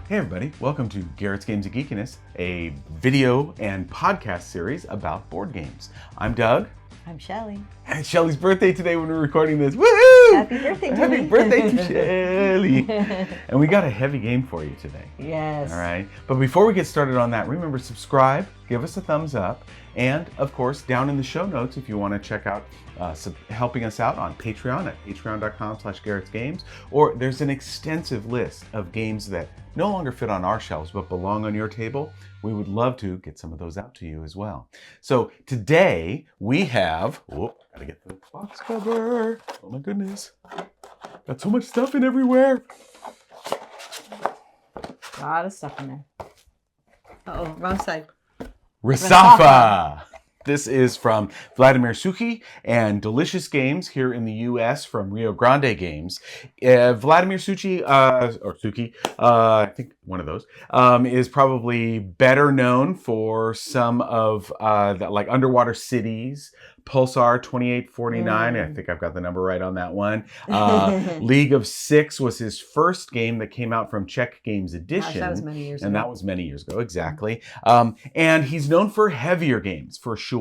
Hey everybody, welcome to Garrett's Games of Geekiness, a video and podcast series about board games. I'm Doug. I'm Shelley. And it's Shelley's birthday today when we're recording this. Woohoo! Happy birthday to Happy me. birthday to Shelley! And we got a heavy game for you today. Yes. All right. But before we get started on that, remember, subscribe, give us a thumbs up, and of course, down in the show notes, if you want to check out helping us out on Patreon at patreon.com/GarrettsGames, or there's an extensive list of games that no longer fit on our shelves but belong on your table. We would love to get some of those out to you as well. So today we have, gotta get the box cover. Oh my goodness. Got so much stuff in everywhere. A lot of stuff in there. Uh-oh, wrong side. Resafa. This is from Vladimir Suchy and Delicious Games here in the U.S. from Rio Grande Games. Vladimir Suchy, I think one of those, is probably better known for some of like Underwater Cities, Pulsar 2849. I think I've got the number right on that one. League of Six was his first game that came out from Czech Games Edition. Gosh, that was many years ago. And that was many years ago, exactly. And he's known for heavier games, for sure.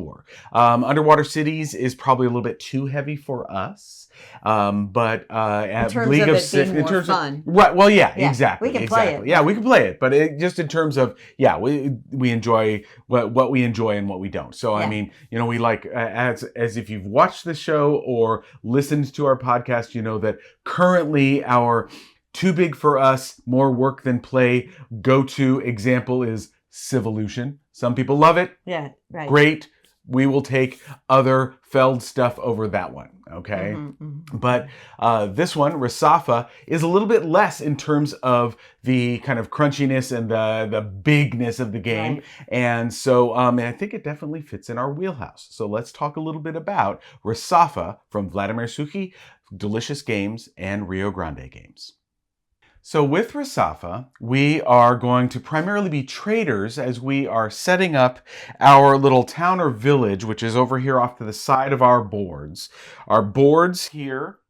Underwater Cities is probably a little bit too heavy for us. But in terms League of of it Six, being more fun. Right, well, yeah, Yeah, exactly. we can play it. Yeah, we can play it. But just in terms of, we enjoy what we enjoy and what we don't. So, I mean, we like, as if you've watched the show or listened to our podcast, you know that currently our too big for us, more work than play go-to example is Civolution. Some people love it. Yeah, right. Great. We will take other Feld stuff over that one, okay? But this one, Resafa, is a little bit less in terms of the kind of crunchiness and the bigness of the game. Right. And so I think it definitely fits in our wheelhouse. So let's talk a little bit about Resafa from Vladimir Suchy, Delicious Games, and Rio Grande Games. So with Resafa, we are going to primarily be traders as we are setting up our little town or village, which is over here off to the side of our boards. Our boards here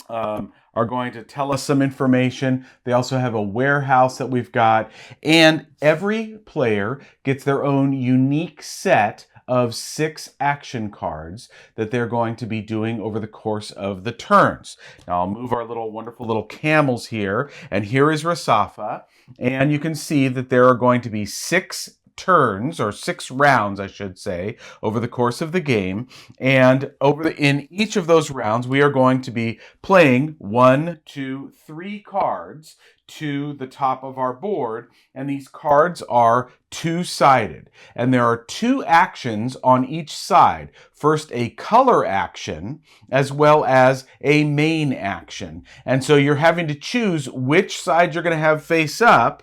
are going to tell us some information. They also have a warehouse that we've got, and every player gets their own unique set of 6 action cards that they're going to be doing over the course of the turns. Now I'll move our wonderful little camels here, and here is Resafa, and you can see that there are going to be 6 turns, or 6 rounds, I should say, over the course of the game. And in each of those rounds, we are going to be playing 1, 2, 3 cards to the top of our board, and these cards are two-sided, and there are 2 actions on each side. First, a color action as well as a main action, and so you're having to choose which side you're going to have face up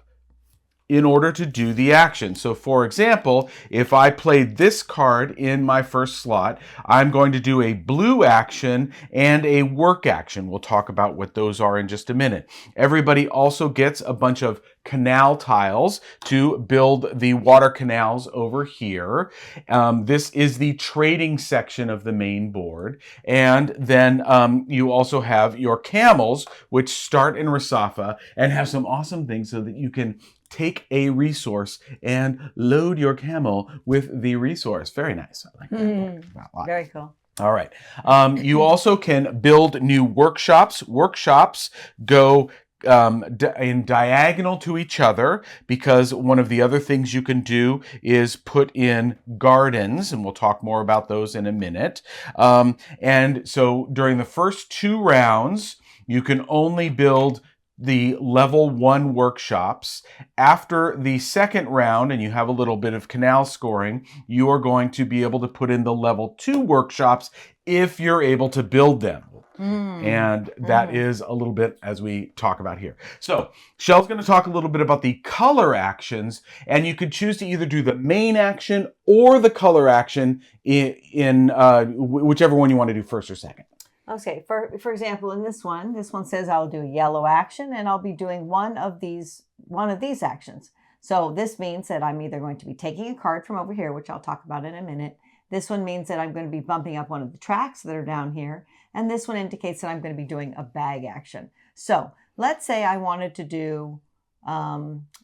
in order to do the action. So for example, if I played this card in my first slot, I'm going to do a blue action and a work action. We'll talk about what those are in just a minute. Everybody also gets a bunch of canal tiles to build the water canals over here. This is the trading section of the main board. And then you also have your camels, which start in Resafa and have some awesome things so that you can take a resource and load your camel with the resource. Very nice. I like that. Very cool. All right. You also can build new workshops. Workshops go in diagonal to each other, because one of the other things you can do is put in gardens, and we'll talk more about those in a minute. And so during the first 2 rounds, you can only build the level 1 workshops. After the second round, and you have a little bit of canal scoring, you are going to be able to put in the level 2 workshops if you're able to build them. And that is a little bit as we talk about here. So Shell's going to talk a little bit about the color actions, and you could choose to either do the main action or the color action in whichever one you want to do first or second. Okay, for example, in this one says I'll do yellow action, and I'll be doing one of these actions. So this means that I'm either going to be taking a card from over here, which I'll talk about in a minute. This one means that I'm going to be bumping up one of the tracks that are down here. And this one indicates that I'm going to be doing a bag action. So let's say I wanted to do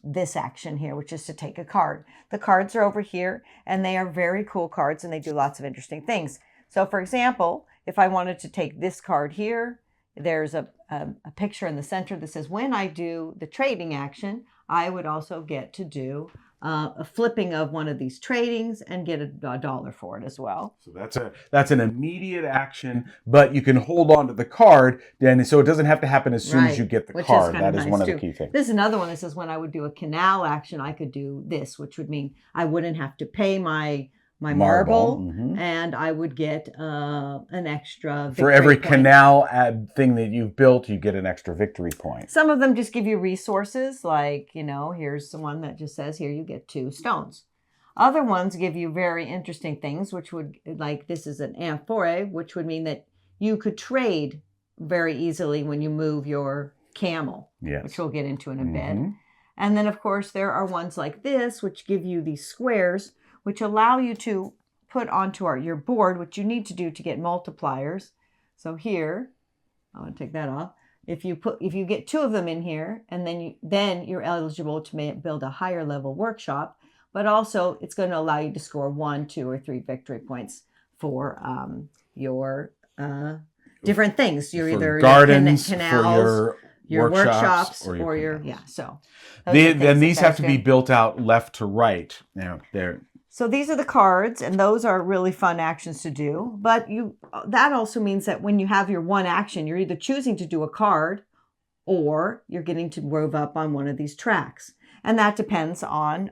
this action here, which is to take a card. The cards are over here, and they are very cool cards, and they do lots of interesting things. So, for example, if I wanted to take this card here, there's a picture in the center that says, when I do the trading action, I would also get to do a flipping of one of these tradings and get a dollar for it as well. So that's an immediate action, but you can hold on to the card, then so it doesn't have to happen as soon as you get the card. That is one of the key things. This is another one that says when I would do a canal action, I could do this, which would mean I wouldn't have to pay my marble, and I would get an extra victory for every point. canal thing that you've built, you get an extra victory point. Some of them just give you resources, like, here's the one that just says here you get 2 stones. Other ones give you very interesting things, which would, like this is an amphore, which would mean that you could trade very easily when you move your camel, which we'll get into in a bit. And then, of course, there are ones like this, which give you these squares, which allow you to put onto your board what you need to do to get multipliers. So here, I'm going to take that off. If you get 2 of them in here, and then you're eligible to build a higher level workshop, but also it's going to allow you to score 1, 2, or 3 victory points for your different things. You're either gardens, canals, for your workshops, or your so. Then these have to be built out left to right. Now there. So these are the cards, and those are really fun actions to do. But that also means that when you have your one action, you're either choosing to do a card or you're getting to move up on one of these tracks. And that depends on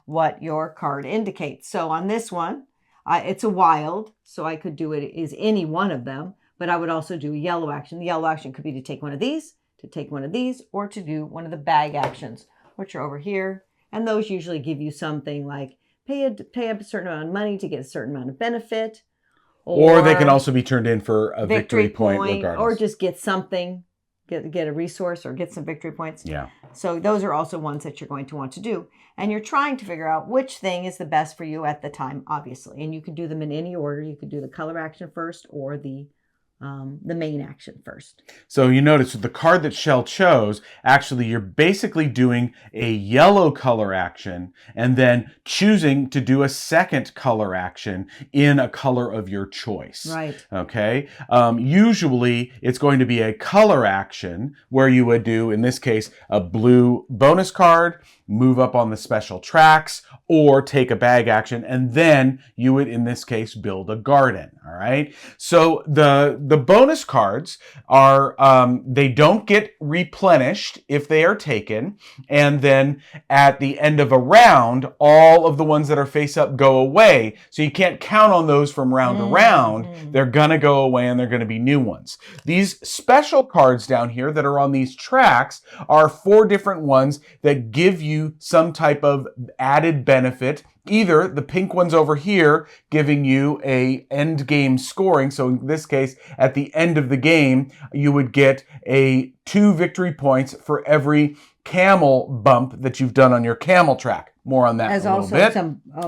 what your card indicates. So on this one, it's a wild, so I could do it as any one of them, but I would also do a yellow action. The yellow action could be to take one of these, to take one of these, or to do one of the bag actions, which are over here. And those usually give you something like pay up a certain amount of money to get a certain amount of benefit. Or they can also be turned in for a victory point regardless. Or just get something, get a resource or get some victory points. Yeah. So those are also ones that you're going to want to do. And you're trying to figure out which thing is the best for you at the time, obviously. And you can do them in any order. You could do the color action first or the main action first. So you notice with the card that Shell chose, actually you're basically doing a yellow color action and then choosing to do a second color action in a color of your choice. Right. Okay. Usually it's going to be a color action where you would do, in this case, a blue bonus card, move up on the special tracks, or take a bag action, and then you would, in this case, build a garden. All right. So the bonus cards are, they don't get replenished if they are taken, and then at the end of a round, all of the ones that are face up go away. So you can't count on those from round to round. They're gonna go away, and they're gonna be new ones. These special cards down here that are on these tracks are 4 different ones that give you some type of added benefit. Either the pink one's over here giving you a end game scoring. So in this case, at the end of the game, you would get 2 victory points for every camel bump that you've done on your camel track. More on that in a little bit.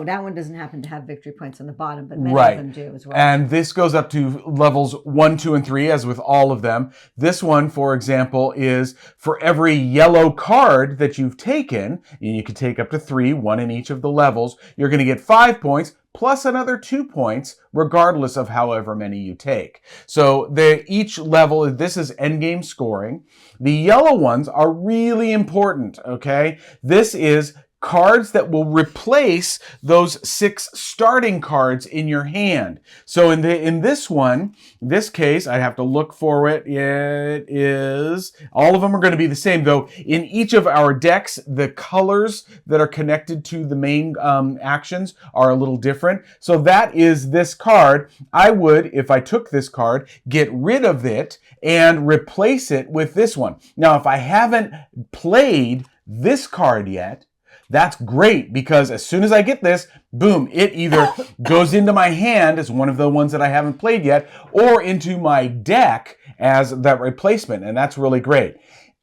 That one doesn't happen to have victory points on the bottom, but many of them do as well. And this goes up to levels 1, 2, and 3, as with all of them. This one, for example, is for every yellow card that you've taken, and you can take up to 3, 1 in each of the levels, you're going to get 5 points, plus another 2 points, regardless of however many you take. So each level, this is endgame scoring. The yellow ones are really important, okay? This is cards that will replace those 6 starting cards in your hand. So in this case, I have to look for it. It is, all of them are going to be the same, though in each of our decks, the colors that are connected to the main actions are a little different. So that is this card. I would, if I took this card, get rid of it and replace it with this one. Now, if I haven't played this card yet, that's great, because as soon as I get this, boom, it either goes into my hand as one of the ones that I haven't played yet, or into my deck as that replacement, and that's really great.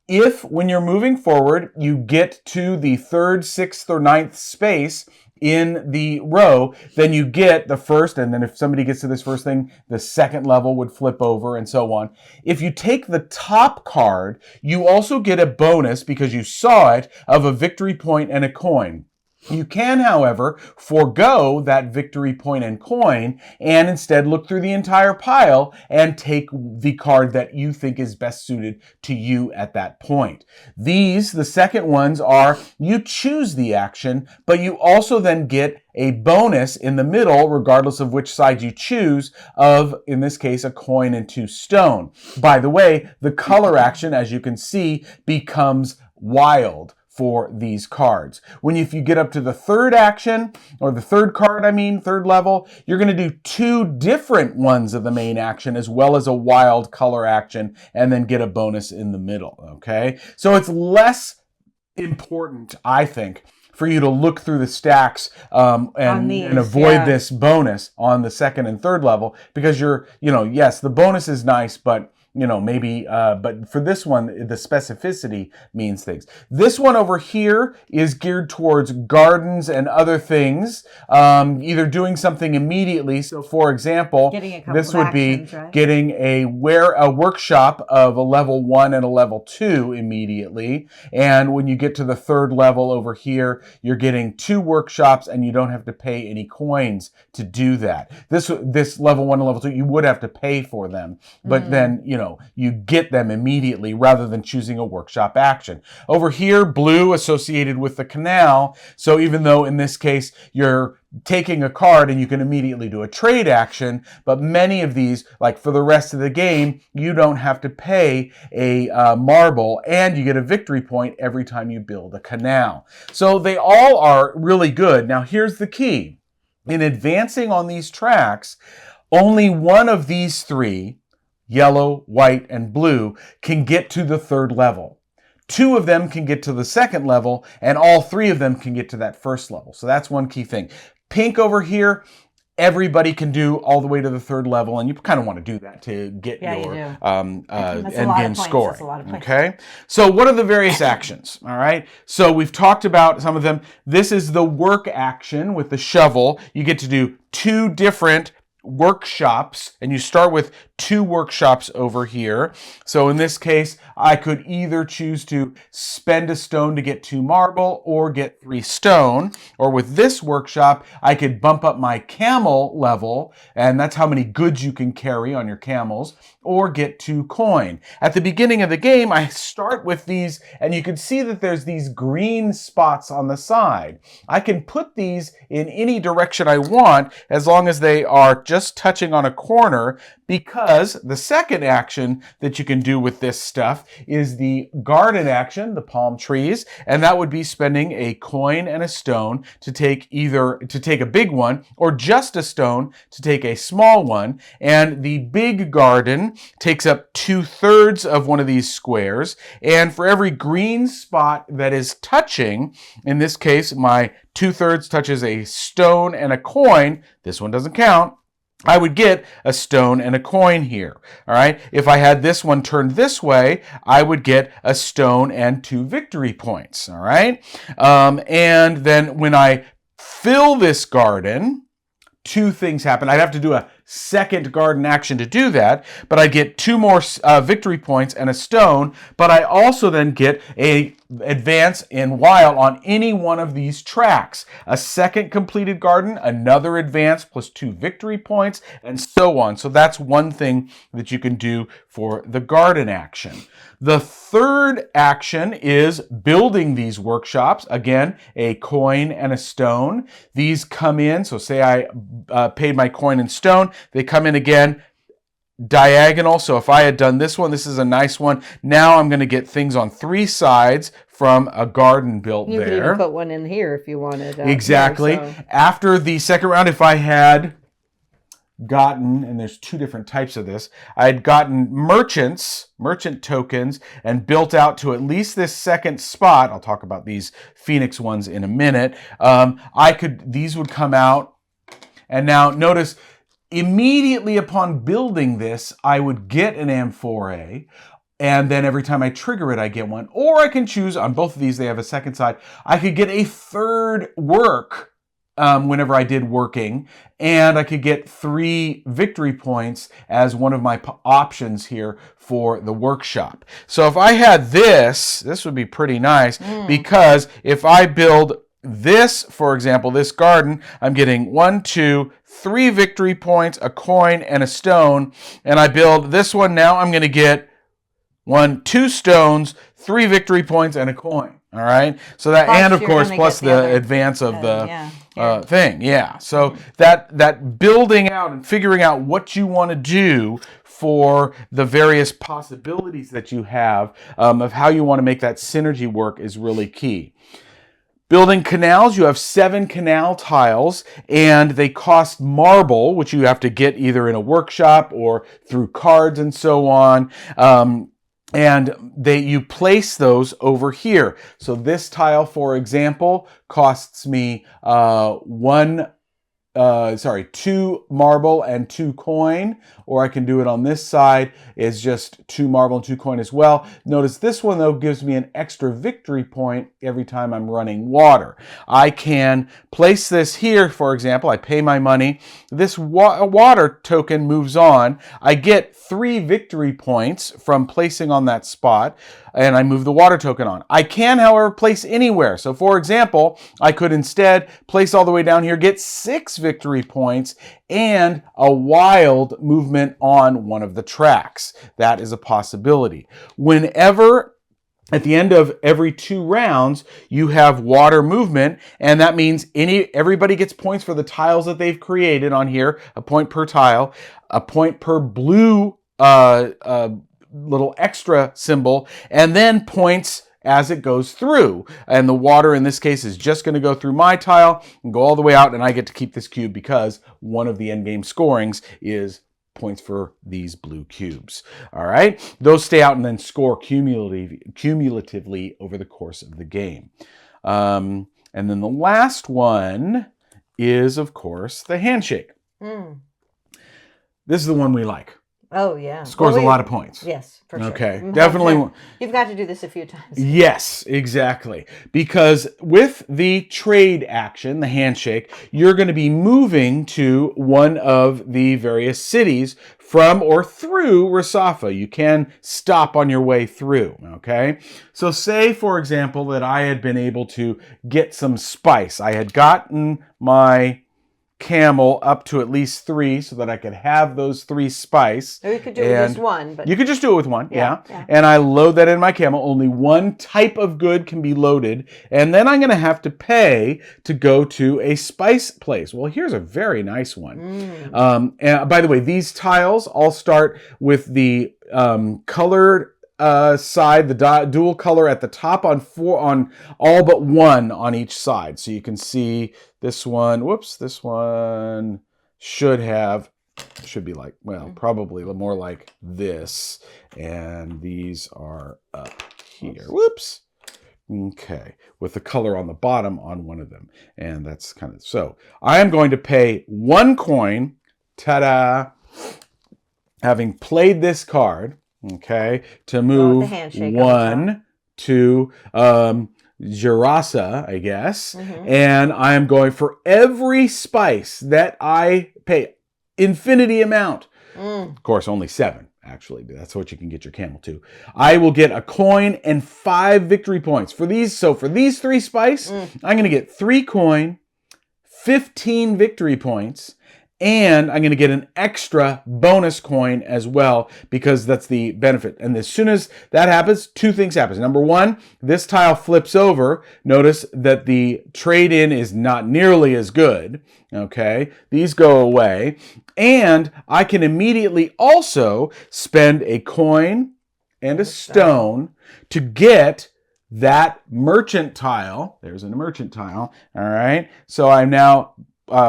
If, when you're moving forward, you get to the 3rd, 6th, or 9th space in the row, then you get the first, and then if somebody gets to this first thing, the second level would flip over and so on. If you take the top card, you also get a bonus because you saw it of a victory point and a coin. You can, however, forego that victory point and coin and instead look through the entire pile and take the card that you think is best suited to you at that point. These, the second ones, are you choose the action, but you also then get a bonus in the middle, regardless of which side you choose, of, in this case, a coin and 2 stone. By the way, the color action, as you can see, becomes wild for these cards. If you get up to the third action, or the third card, third level, you're going to do 2 different ones of the main action as well as a wild color action and then get a bonus in the middle, okay? So it's less important, I think, for you to look through the stacks and avoid this bonus on the second and third level because yes, the bonus is nice, but maybe, but for this one, the specificity means things. This one over here is geared towards gardens and other things, either doing something immediately. So, for example, this would be getting a workshop of a level 1 and a level 2 immediately. And when you get to the third level over here, you're getting 2 workshops and you don't have to pay any coins to do that. This level 1 and level 2, you would have to pay for them, but then, you get them immediately rather than choosing a workshop action. Over here, blue associated with the canal. So even though in this case, you're taking a card and you can immediately do a trade action, but many of these, like for the rest of the game, you don't have to pay a marble and you get a victory point every time you build a canal. So they all are really good. Now here's the key. In advancing on these tracks, only one of these 3, yellow, white, and blue, can get to the third level. 2 of them can get to the second level, and all 3 of them can get to that first level. So that's one key thing. Pink over here, everybody can do all the way to the third level, and you kind of want to do that to get your end game scoring. Okay, so what are the various actions? All right, so we've talked about some of them. This is the work action with the shovel. You get to do 2 different workshops, and you start with 2 workshops over here. So in this case, I could either choose to spend a stone to get 2 marble or get 3 stone. Or with this workshop, I could bump up my camel level, and that's how many goods you can carry on your camels, or get 2 coin. At the beginning of the game, I start with these, and you can see that there's these green spots on the side. I can put these in any direction I want as long as they are just touching on a corner, because the second action that you can do with this stuff is the garden action, the palm trees, and that would be spending a coin and a stone to take a big one or just a stone to take a small one. And the big garden takes up 2/3 of one of these squares, and for every green spot that is touching, in this case my 2/3 touches a stone and a coin, this one doesn't count, I would get a stone and a coin here. All right. If I had this one turned this way, I would get a stone and 2 victory points. All right. And then when I fill this garden, 2 things happen. I'd have to do a second garden action to do that, but I get 2 more victory points and a stone, but I also then get a advance in wild on any one of these tracks. A second completed garden, another advance plus 2 victory points, and so on. So that's one thing that you can do for the garden action. The third action is building these workshops. Again, a coin and a stone. These come in, so say I paid my coin and stone, they come in again diagonal. So if I had done this one, this is a nice one. Now I'm going to get things on 3 sides from a garden built there. You could even put one in here if you wanted. Exactly. Here, so. After the second round, if I had gotten, and there's 2 different types of this, I'd gotten merchant tokens, and built out to at least this second spot. I'll talk about these Phoenix ones in a minute. These would come out, and now notice, immediately upon building this, I would get an amphora, and then every time I trigger it, I get one. Or I can choose, on both of these, they have a second side, I could get a third work whenever I did working, and I could get 3 victory points as one of my options here for the workshop. So if I had this would be pretty nice, because if I build this, for example, this garden, I'm getting 1, 2, 3 victory points, a coin, and a stone. And I build this one now, I'm going to get 1, 2 stones, 3 victory points, and a coin. All right. So that, Plus and of you're course, gonna plus get the advance of the thing. Yeah. So that building out and figuring out what you want to do for the various possibilities that you have of how you want to make that synergy work is really key. Building canals, you have 7 canal tiles, and they cost marble, which you have to get either in a workshop or through cards and so on. And you place those over here. So this tile, for example, costs me 2 marble and 2 coin, or I can do it on this side is just 2 marble and 2 coin as well. Notice this one though gives me an extra victory point every time I'm running water. I can place this here, for example, I pay my money, this water token moves on, I get 3 victory points from placing on that spot, and I move the water token on. I can, however, place anywhere. So for example, I could instead place all the way down here, get 6 victory points, and a wild movement on one of the tracks. That is a possibility. Whenever at the end of every 2 rounds, you have water movement, and that means everybody gets points for the tiles that they've created on here, a point per tile, a point per blue little extra symbol, and then points as it goes through. And the water in this case is just going to go through my tile and go all the way out, and I get to keep this cube because one of the endgame scorings is points for these blue cubes. All right, those stay out and then score cumulatively over the course of the game. And then the last one is, of course, the handshake. This is the one we like. Oh, yeah. Scores a lot of points. Yes, for sure. Okay, definitely. You've got to do this a few times. Yes, exactly. Because with the trade action, the handshake, you're going to be moving to one of the various cities from or through Resafa. You can stop on your way through, okay? So say, for example, that I had been able to get some spice. I had gotten my camel up to at least 3 so that I could have those 3 spice. Or you could do it with just one. But you could just do it with one, yeah. Yeah. And I load that in my camel. Only one type of good can be loaded. And then I'm going to have to pay to go to a spice place. Well, here's a very nice one. And by the way, these tiles all start with the colored side, the dual color at the top on all but one on each side. So you can see this one, this one should be like, well, probably more like this. And these are up here. Whoops. Okay. With the color on the bottom on one of them. And that's kind of, so I am going to pay 1 coin, ta-da, having played this card, okay, to move 1 to Girasa, I guess. And I am going for every spice that I pay, infinity amount. Of course, only 7, actually. That's what you can get your camel to. I will get a coin and 5 victory points. For these 3 spice, I'm going to get 3 coin, 15 victory points, and I'm going to get an extra bonus coin as well, because that's the benefit. And as soon as that happens, 2 things happen. Number 1, this tile flips over. Notice that the trade-in is not nearly as good. Okay, these go away. And I can immediately also spend a coin and a stone to get that merchant tile. There's a merchant tile. All right, so I now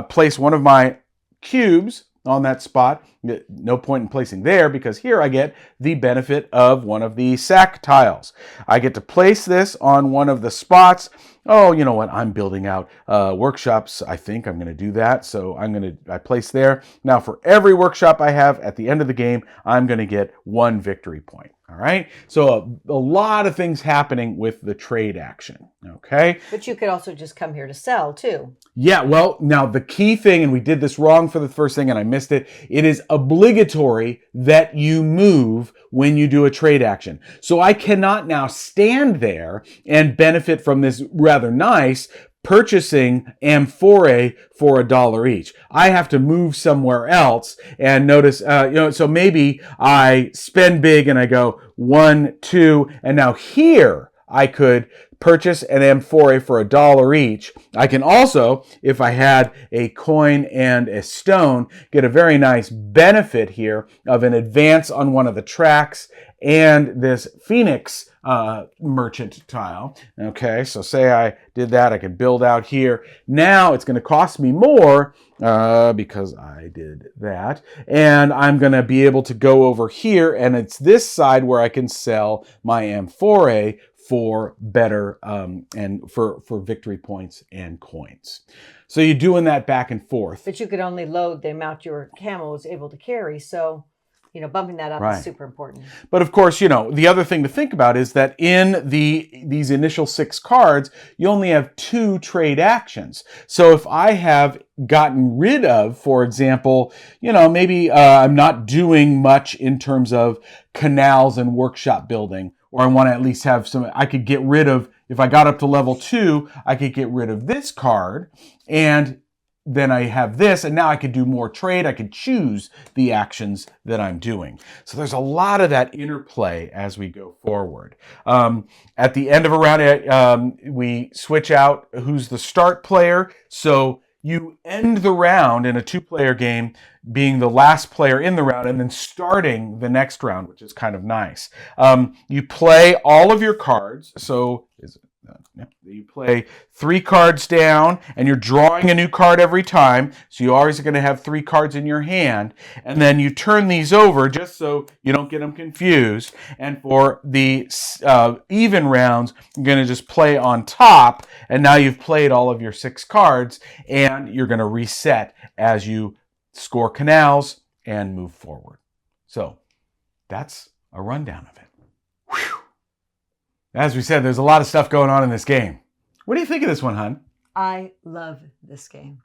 place one of my cubes on that spot, No point in placing there because here I get the benefit of one of the sack tiles. I get to place this on one of the spots. Oh, you know what? I'm building out workshops. I think I'm going to do that. So I place there. Now for every workshop I have at the end of the game, I'm going to get 1 victory point. All right. So a lot of things happening with the trade action. Okay. But you could also just come here to sell too. Yeah. Well, now the key thing, and we did this wrong for the first thing and I missed it. It is obligatory that you move when you do a trade action. So I cannot now stand there and benefit from this rather nice purchasing amphorae for $1 each. I have to move somewhere else and notice, so maybe I spend big and I go 1, 2, and now here I could purchase an amphorae for $1 each. I can also, if I had a coin and a stone, get a very nice benefit here of an advance on one of the tracks and this Phoenix merchant tile. Okay, so say I did that, I could build out here. Now it's going to cost me more because I did that. And I'm going to be able to go over here, and it's this side where I can sell my amphorae for better and for victory points and coins. So you're doing that back and forth. But you could only load the amount your camel is able to carry. So bumping that up is super important. But of course, the other thing to think about is that in these initial 6 cards, you only have 2 trade actions. So if I have gotten rid of, for example, maybe I'm not doing much in terms of canals and workshop building, or I want to at least have some, I could get rid of, if I got up to level 2, I could get rid of this card, and then I have this, and now I could do more trade. I could choose the actions that I'm doing. So there's a lot of that interplay as we go forward. At the end of a round, we switch out who's the start player. So you end the round in a 2-player game being the last player in the round and then starting the next round, which is kind of nice. You play all of your cards. So you play 3 cards down and you're drawing a new card every time. So you always are going to have 3 cards in your hand. And then you turn these over just so you don't get them confused. And for the even rounds, you're going to just play on top. And now you've played all of your 6 cards and you're going to reset as you score canals and move forward. So that's a rundown of it. Whew. As we said, there's a lot of stuff going on in this game. What do you think of this one, hon? I love this game.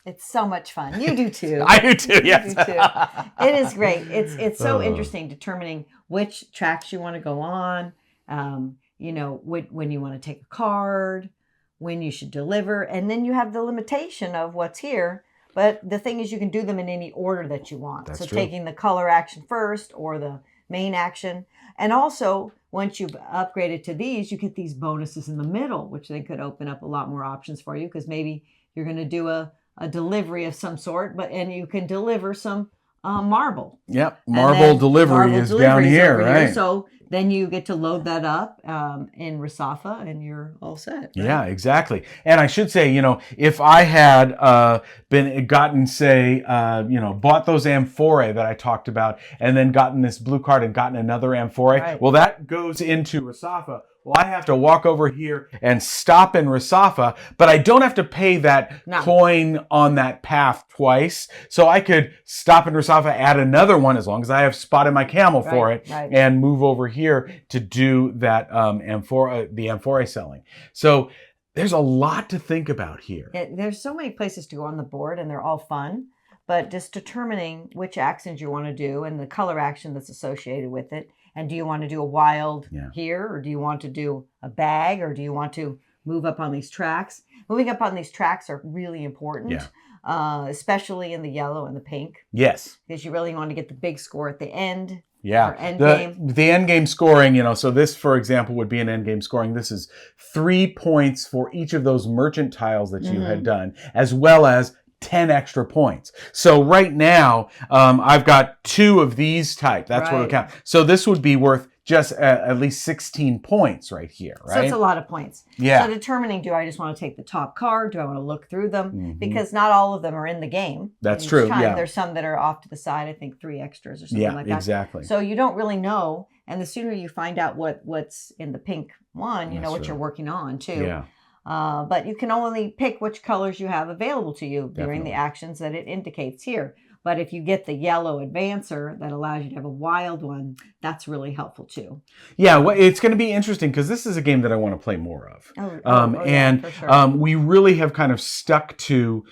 It's so much fun. You do too. I do too, yes. You do too. It is great. It's so interesting determining which tracks you want to go on, when you want to take a card, when you should deliver, and then you have the limitation of what's here. But the thing is, you can do them in any order that you want. That's so true. Taking the color action first or the main action. And also, once you've upgraded to these, you get these bonuses in the middle, which then could open up a lot more options for you because maybe you're going to do a delivery of some sort, and you can deliver some marble. Yep, marble delivery is down here, right? So then you get to load that up in Resafa and you're all set. Right? Yeah, exactly. And I should say, if I had bought those amphorae that I talked about and then gotten this blue card and gotten another amphorae, right. Well, that goes into Resafa. Well, I have to walk over here and stop in Resafa, but I don't have to pay that coin on that path twice. So I could stop in Resafa, add another one as long as I have spotted my camel for it, and move over here to do that the amphorae selling. So there's a lot to think about here. There's so many places to go on the board, and they're all fun. But just determining which actions you want to do and the color action that's associated with it. And do you want to do a wild here, or do you want to do a bag, or do you want to move up on these tracks? Moving up on these tracks are really important, especially in the yellow and the pink. Yes. Because you really want to get the big score at the end. Yeah, the end game scoring, so this, for example, would be an end game scoring. This is 3 points for each of those merchant tiles that you had done, as well as 10 extra points. So right now, I've got 2 of these type. That's what it counts. So this would be worth just at least 16 points right here, right? So it's a lot of points. Yeah. So determining, do I just want to take the top card? Do I want to look through them? Mhm. Because not all of them are in the game. That's true, yeah. There's some that are off to the side, I think 3 extras or something like that. Exactly. So you don't really know. And the sooner you find out what's in the pink one, you know what you're working on too. Yeah. But you can only pick which colors you have available to you during Definitely. the actions that it indicates here. But if you get the yellow advancer that allows you to have a wild one, that's really helpful too. Yeah, well, it's going to be interesting because this is a game that I want to play more of. Yeah, for sure. We really have kind of stuck to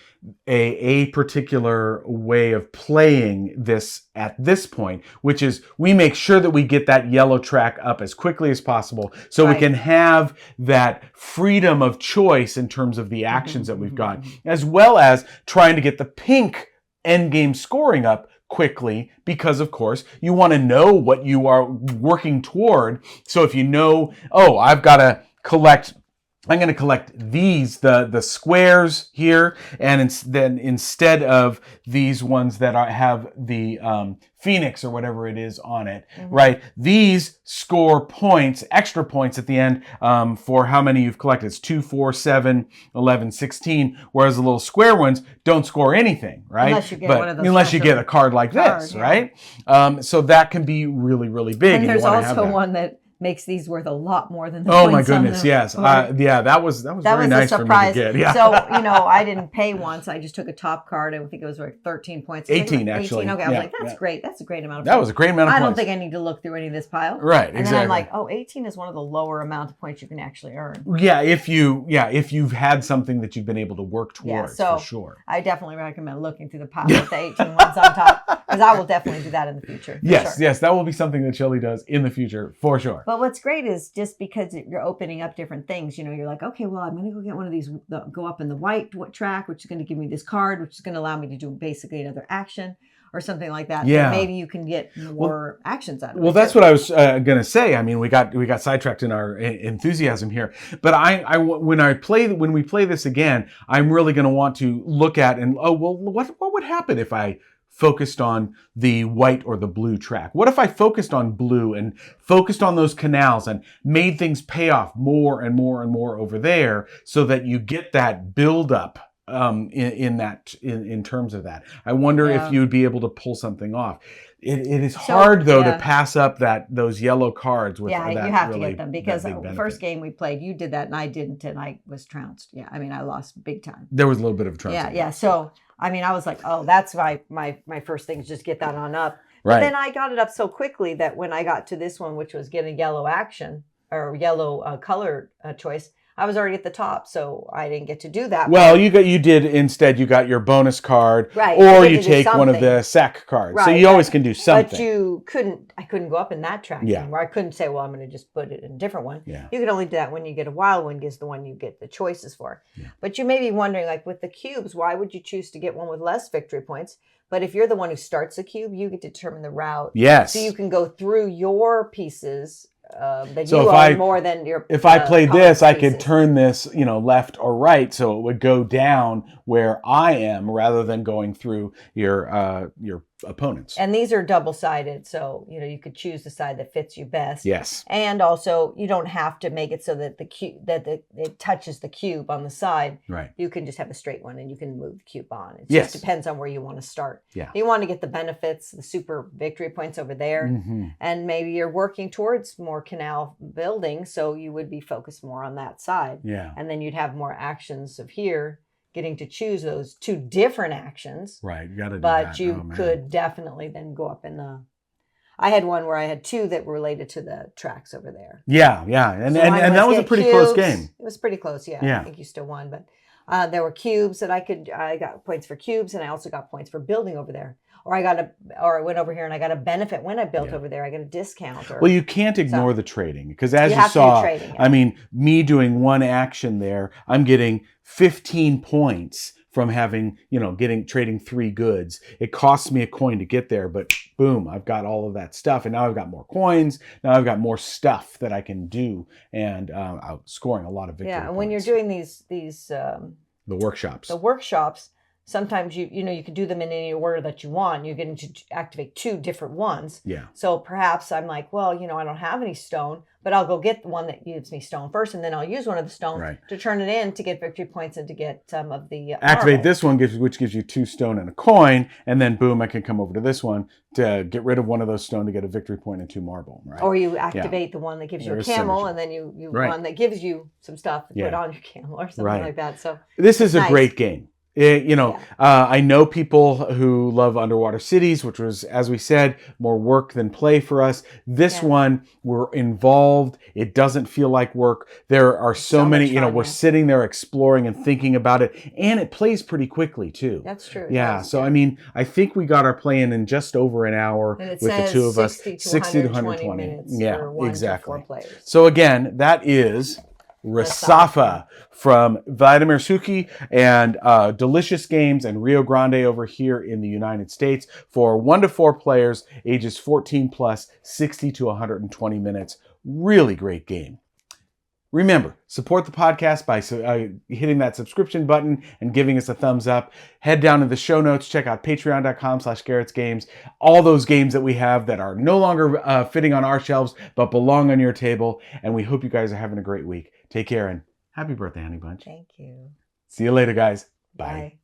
a particular way of playing this at this point, which is we make sure that we get that yellow track up as quickly as possible so we can have that freedom of choice in terms of the actions that we've got, as well as trying to get the pink end game scoring up quickly, because of course you want to know what you are working toward. So if you know, oh, I'm going to collect these, the squares here, and then instead of these ones that have the phoenix or whatever it is on it, right? These score points, extra points at the end for how many you've collected. It's 2, 4, 7, 11, 16, whereas the little square ones don't score anything, right? Unless you get one of those unless you get a card like this, right? So that can be really, really big. And there's also one that makes these worth a lot more than the oh points my goodness, on them. yes. Yeah, that was very nice for me to get. Yeah. So, I didn't pay once. I just took a top card. I think it was like 13 points. 18, actually. 18. Okay, I was like, that's great. That's a great amount of points. That was a great amount of points. I don't think I need to look through any of this pile. Right, and exactly. then I'm like, 18 is one of the lower amount of points you can actually earn. Yeah, if you've had something that you've been able to work towards, for sure. I definitely recommend looking through the pile with the 18 ones on top, because I will definitely do that in the future. Yes, that will be something that Shelley does in the future, for sure. But what's great is just because you're opening up different things, you're like, okay, well, I'm going to go get one of these, go up in the white track, which is going to give me this card, which is going to allow me to do basically another action or something like that. Yeah. So maybe you can get more actions out of it. Well, that's what I was going to say. I mean, we got sidetracked in our enthusiasm here. But when we play this again, I'm really going to want to look at what would happen if I focused on the white or the blue track? What if I focused on blue and focused on those canals and made things pay off more and more and more over there, so that you get that buildup in terms of that? I wonder if you would be able to pull something off. It is hard though to pass up those yellow cards with that. You have to get them, because the first game we played, you did that and I didn't, and I was trounced. Yeah, I mean, I lost big time. There was a little bit of trouncing. Yeah. So I mean, I was like, oh, that's my first thing is just get that on up. Right. But then I got it up so quickly that when I got to this one, which was get a yellow action or yellow color choice, I was already at the top, so I didn't get to do that. Well, you got your bonus card, right? Or you take one of the sack cards. Right. So you always can do something. But I couldn't go up in that track anymore. I couldn't say, well, I'm going to just put it in a different one. Yeah. You can only do that when you get a wild one, is the one you get the choices for. Yeah. But you may be wondering, like with the cubes, why would you choose to get one with less victory points? But if you're the one who starts the cube, you get to determine the route. Yes. So you can go through your pieces. More than your. If I played this, I could turn this, left or right, so it would go down where I am rather than going through your opponents. And these are double-sided, so you could choose the side that fits you best. Yes. And also, you don't have to make it so that it touches the cube on the side. Right. You can just have a straight one, and you can move the cube on. It just depends on where you want to start. Yeah. You want to get the benefits, the super victory points over there, and maybe you're working towards more canal building, so you would be focused more on that side. Yeah. And then you'd have more actions of here, getting to choose those two different actions. Right, you got to do that. But you could definitely then go up in the. I had one where I had two that were related to the tracks over there. Yeah, and that was a pretty close game. It was pretty close, yeah. Yeah. I think you still won, but there were cubes that I got points for cubes, and I also got points for building over there. Or I went over here and I got a benefit when I built over there. I got a discount. Well, you can't ignore the trading, because as you saw, I mean, me doing one action there, I'm getting 15 points from having, trading 3 goods. It costs me a coin to get there, but boom, I've got all of that stuff, and now I've got more coins. Now I've got more stuff that I can do, and scoring a lot of victory. Yeah, and when you're doing these the workshops. sometimes you can do them in any order that you want. You're getting to activate 2 different ones. Yeah. So perhaps I'm like, well, I don't have any stone, but I'll go get the one that gives me stone first, and then I'll use one of the stones to turn it in to get victory points and to get some of the activate marble. this one, which gives you 2 stone and a coin, and then boom, I can come over to this one to get rid of one of those stone to get a victory point and 2 marble. Right. Or you activate the one that gives you a camel, and then you one that gives you some stuff to put on your camel or something like that. So this is a great game. I know people who love Underwater Cities, which was, as we said, more work than play for us. This one, we're involved. It doesn't feel like work. There are so many, fun, we're sitting there exploring and thinking about it. And it plays pretty quickly, too. That's true. Yeah. So, I think we got our play in just over an hour with the 2 of us. 60 to 120 minutes. Yeah, for 1 exactly. to 4 players. So, again, that is Resafa from Vladimir Suchy, and Delicious Games and Rio Grande over here in the United States for 1 to 4 players, ages 14 plus, 60 to 120 minutes. Really great game. Remember, support the podcast by hitting that subscription button and giving us a thumbs up. Head down to the show notes, check out patreon.com/Garrett's Games. All those games that we have that are no longer fitting on our shelves, but belong on your table. And we hope you guys are having a great week. Take care and happy birthday, Honey Bunch. Thank you. See you later, guys. Bye.